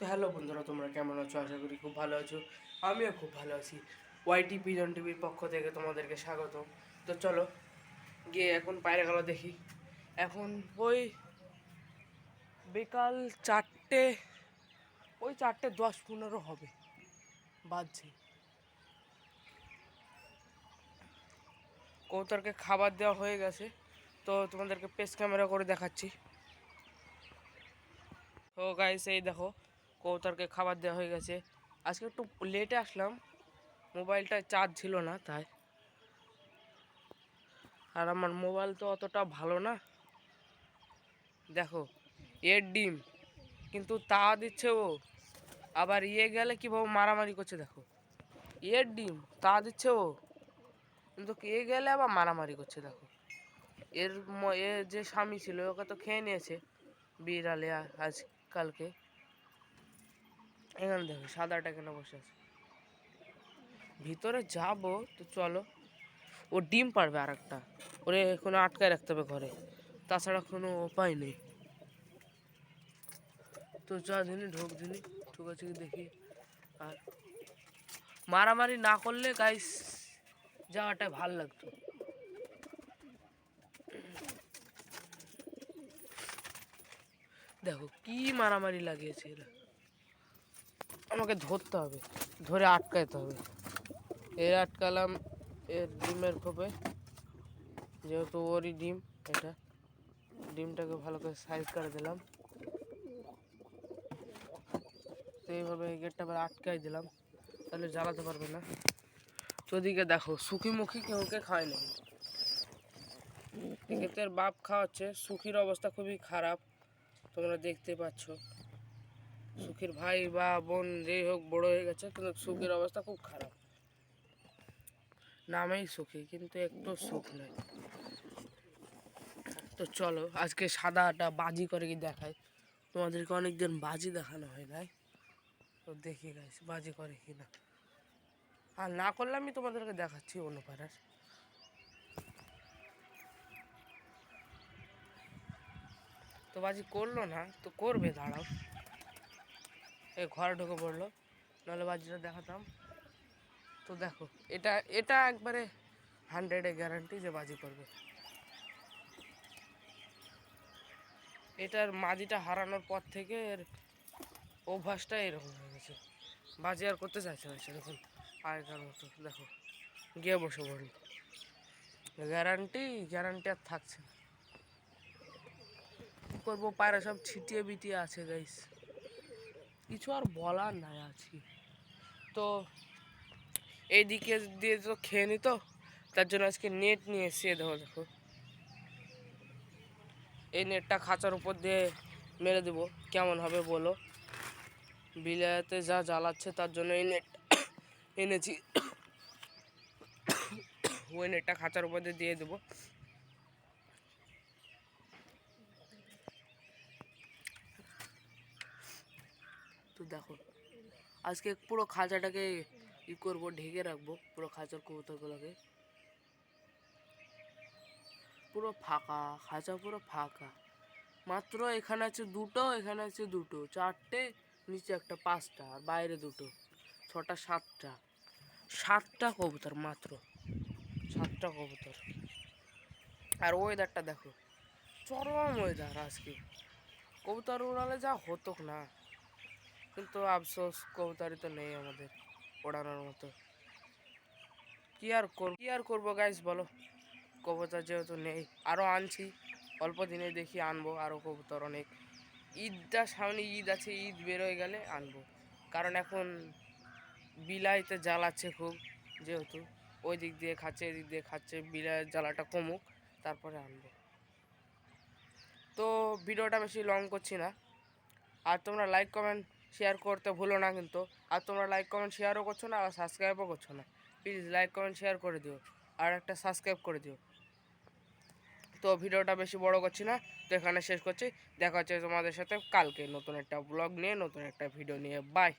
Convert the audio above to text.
তো হ্যালো বন্ধুরা, তোমরা কেমন আছো? আশা করি খুব ভালো আছো। আমিও খুব ভালো আছি। ওয়াইটি পিজন টিভির পক্ষ থেকে তোমাদেরকে স্বাগত। তো চলো গিয়ে এখন বাইরে গেল দেখি। এখন ওই বিকাল 4টে, ওই 4:10-15 হবে বাজছে। কৌতারকে খাবার দেওয়া হয়ে গেছে, তো তোমাদেরকে পেস ক্যামেরা করে দেখাচ্ছি। তো গাইস, এই দেখো কৌতারকে খাবার দেওয়া হয়ে গেছে। আজকে একটু লেটে আসলাম, মোবাইলটায় চার্জ ছিল না তাই। আর আমার মোবাইল তো অতটা ভালো না। দেখো এর ডিম, কিন্তু তা দিচ্ছে ও, আবার গেলে কীভাবে মারামারি করছে। দেখো এর ডিম, তা দিচ্ছে ও, কিন্তু গেলে আবার মারামারি করছে। দেখো এর যে স্বামী ছিল ওকে তো খেয়ে নিয়েছে বিড়ালে আজকালকে। এখানে দেখো সাদাটা কেন বসে আছে। ভিতরে যাবো তো চলো। ও ডিম পারবে আর একটা, ওরে কোনো আটকায় রাখতে হবে ঘরে, তাছাড়া কোনো উপায় নেই। তো যা দিনই ঢুকেছি কি দেখি। আর মারামারি না করলে গাইস যাওয়াটা ভাল লাগতো। দেখো কি মারামারি লাগিয়েছে এরা। আমাকে ধরতে হবে, ধরে আটকাইতে হবে। এর আটকালাম এর ডিমের খোপে, যেহেতু ওরই ডিম এটা। ডিমটাকে ভালো করে সাইজ করে দিলাম, তো এইভাবে গেটটা আবার আটকাই দিলাম, তাহলে জ্বালাতে পারবে না। তো ওদিকে দেখো সুখিমুখী কেউকে খায় না, এক্ষেত্রে বাপ খাওয়াচ্ছে। সুখির অবস্থা খুবই খারাপ, তোমরা দেখতে পাচ্ছ। সুখির ভাই বা বোন যেই হোক বড় হয়ে গেছে, কিন্তু সুখির অবস্থা খুব খারাপ। নামেই সুখী, কিন্তু একটু সুখ নেই। তো চলো আজকে সাদাটা বাজি করে কি দেখায়। তোমাদেরকে অনেকদিন বাজি দেখানো হয় নাই, তো দেখি গাইস বাজি করে কি না। আর না করলে আমি তোমাদেরকে দেখাচ্ছি অন্য পাড়ার। তো বাজি করলো না, তো করবে, দাঁড়াও। এই ঘরে ঢুকে পড়লো, নাহলে বাজিটা দেখাতাম। তো দেখো এটা এটা একবারে 100-এ গ্যারান্টি যে বাজি করবে। এটার মাদিটা হারানোর পর থেকে এর অভ্যাসটা এরকম হয়ে গেছে, বাজি আর করতে চাইছে না সেরকম আগেকার মতো। দেখো গিয়ে বসে পড়ল, গ্যারান্টি আর থাকছে না। কী করবো, পায়রা সব ছিটিয়ে বিটিয়ে আছে গাইস, কিছু আর বলার নাই আজকে। তো এই দিকে দিয়ে তো খেয়ে নিত, তার জন্য আজকে নেট নিয়ে এসে দেখো এই নেটটা খাঁচার উপর দিয়ে মেরে দেবো, কেমন হবে বলো? বিলাতে যা জ্বালাচ্ছে তার জন্য এই নেট এনেছি। ওই নেটটা খাঁচার উপর দিয়ে দেবো। তো দেখো আজকে পুরো খাঁচাটাকে করবো, ঢেকে রাখবো পুরো খাঁচার কবুতরগুলোকে। পুরো ফাঁকা খাঁচা, পুরো ফাঁকা। মাত্র এখানে আছে দুটো, এখানে আছে দুটো, 4টে, নিচে একটা 5টা, আর বাইরে দুটো, 6টা 7টা কবুতর, মাত্র 7টা কবুতর। আর ওয়েদারটা দেখো, চরম ওয়েদার আজকে। কবুতর উড়ালে যা হতো না, কিন্তু আফসোস কবুতরই তো নেই আমাদের ওড়ানোর মতো। কি আর করবো গাইস বলো, কবুতর যেহেতু নেই। আরও আনছি, অল্প দিনে দেখি আনবো আরও কবুতর অনেক। ঈদটা সামনে, ঈদ আছে, ঈদ বেরোয় গেলে আনবো। কারণ এখন বিলাইতে জ্বালাচ্ছে খুব, যেহেতু ওই দিক দিয়ে খাচ্ছে এদিক দিয়ে খাচ্ছে, বিলাইয়ের জ্বালাটা কমুক তারপরে আনবো। তো ভিডিওটা বেশি লং করছি না। আর তোমরা লাইক কমেন্ট শেয়ার করতে ভুলো না কিন্তু। আর তোমরা লাইক কমেন্ট শেয়ারও করছো না, আর সাবস্ক্রাইবও করছো না। প্লিজ লাইক কমেন্ট শেয়ার করে দিও, আর একটা সাবস্ক্রাইব করে দিও। তো ভিডিওটা বেশি বড় করছি না, তো এখানে শেষ করছি। দেখা হচ্ছে তোমাদের সাথে কালকে নতুন একটা ব্লগ নিয়ে, নতুন একটা ভিডিও নিয়ে। বাই।